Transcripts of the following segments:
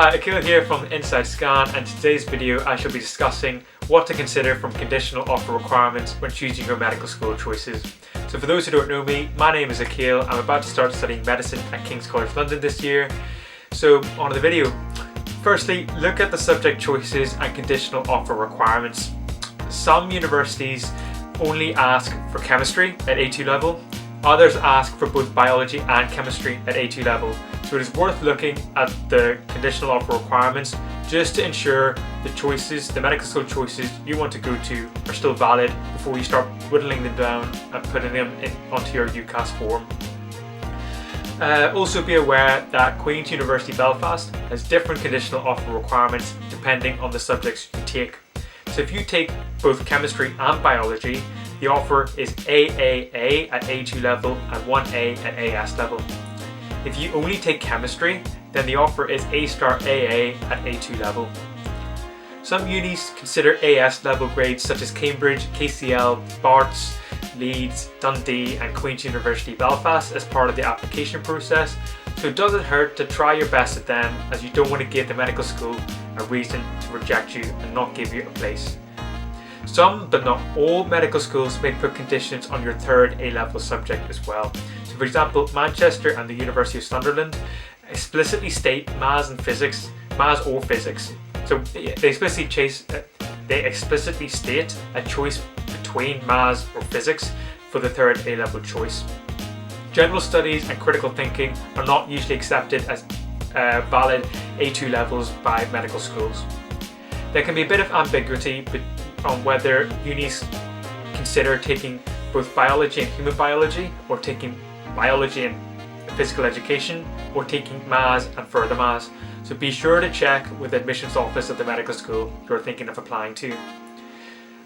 Hi, Akil here from Inside Scan, and in today's video I shall be discussing what to consider from conditional offer requirements when choosing your medical school choices. So for those who don't know me, my name is Akil. I'm about to start studying medicine at King's College London this year. So on to the video. Firstly, look at the subject choices and conditional offer requirements. Some universities only ask for chemistry at A2 level. Others ask for both biology and chemistry at A2 level. So it is worth looking at the conditional offer requirements just to ensure the choices, the medical school choices you want to go to are still valid before you start whittling them down and putting them onto your UCAS form. Also be aware that Queen's University Belfast has different conditional offer requirements depending on the subjects you take. So if you take both chemistry and biology, the offer is AAA at A2 level and 1A at AS level. If you only take chemistry, then the offer is A*AA at A2 level. Some unis consider AS level grades such as Cambridge, KCL, Barts, Leeds, Dundee and Queen's University Belfast as part of the application process, so it doesn't hurt to try your best at them, as you don't want to give the medical school a reason to reject you and not give you a place. Some, but not all, medical schools may put conditions on your third A-level subject as well. So for example, Manchester and the University of Sunderland explicitly state maths or physics. So they explicitly state a choice between maths or physics for the third A-level choice. General studies and critical thinking are not usually accepted as valid A2 levels by medical schools. There can be a bit of ambiguity on whether unis consider taking both biology and human biology, or taking biology and physical education, or taking maths and further maths. So be sure to check with the admissions office of the medical school you're thinking of applying to.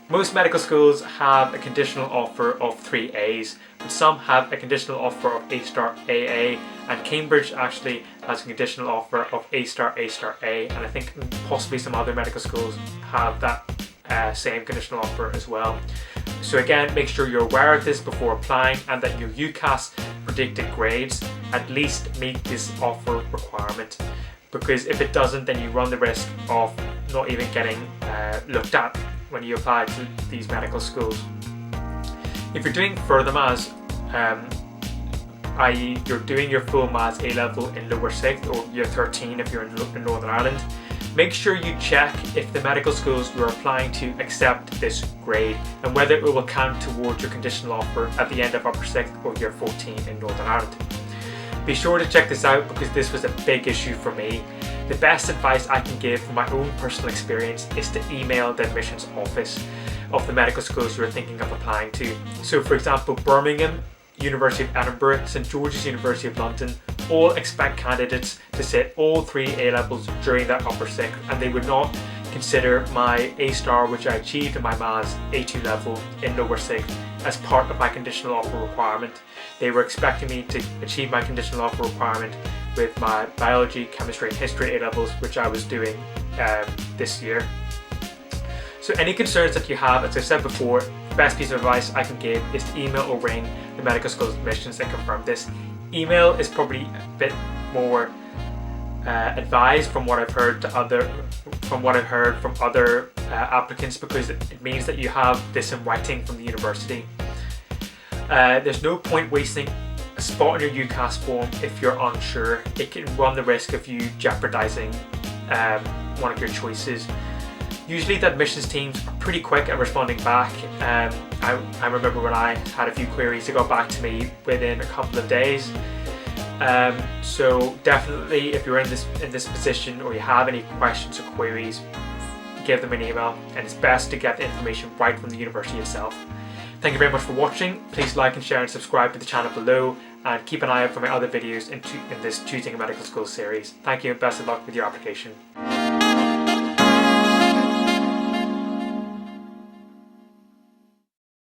Most medical schools have a conditional offer of 3 A's, but some have a conditional offer of A*AA, and Cambridge actually has a conditional offer of A*A*A, and I think possibly some other medical schools have that same conditional offer as well. So again, make sure you're aware of this before applying, and that your UCAS predicted grades at least meet this offer requirement, because if it doesn't, then you run the risk of not even getting looked at when you apply to these medical schools. If you're doing further maths, i.e. you're doing your full maths A-level in lower 6th or year 13 if you're in Northern Ireland, make sure you check if the medical schools you're applying to accept this grade and whether it will count towards your conditional offer at the end of upper 6th or year 14 in Northern Ireland. Be sure to check this out, because this was a big issue for me. The best advice I can give from my own personal experience is to email the admissions office of the medical schools you're thinking of applying to. So for example, Birmingham, University of Edinburgh, St George's University of London all expect candidates to sit all 3 A-levels during that upper 6th, and they would not consider my A* which I achieved in my maths A2 level in lower 6th as part of my conditional offer requirement. They were expecting me to achieve my conditional offer requirement with my biology, chemistry and history A-levels, which I was doing this year. So any concerns that you have, as I said before, the best piece of advice I can give is to email or ring the medical school's admissions and confirm this. Email is probably a bit more advised from what I've heard from other applicants, because it means that you have this in writing from the university. There's no point wasting a spot on your UCAS form if you're unsure. It can run the risk of you jeopardizing one of your choices. Usually the admissions teams are pretty quick at responding back. I remember when I had a few queries, they got back to me within a couple of days. So definitely, if you're in this position or you have any questions or queries, give them an email, and it's best to get the information right from the university itself. Thank you very much for watching. Please like and share and subscribe to the channel below, and keep an eye out for my other videos in this Choosing a Medical School series. Thank you and best of luck with your application.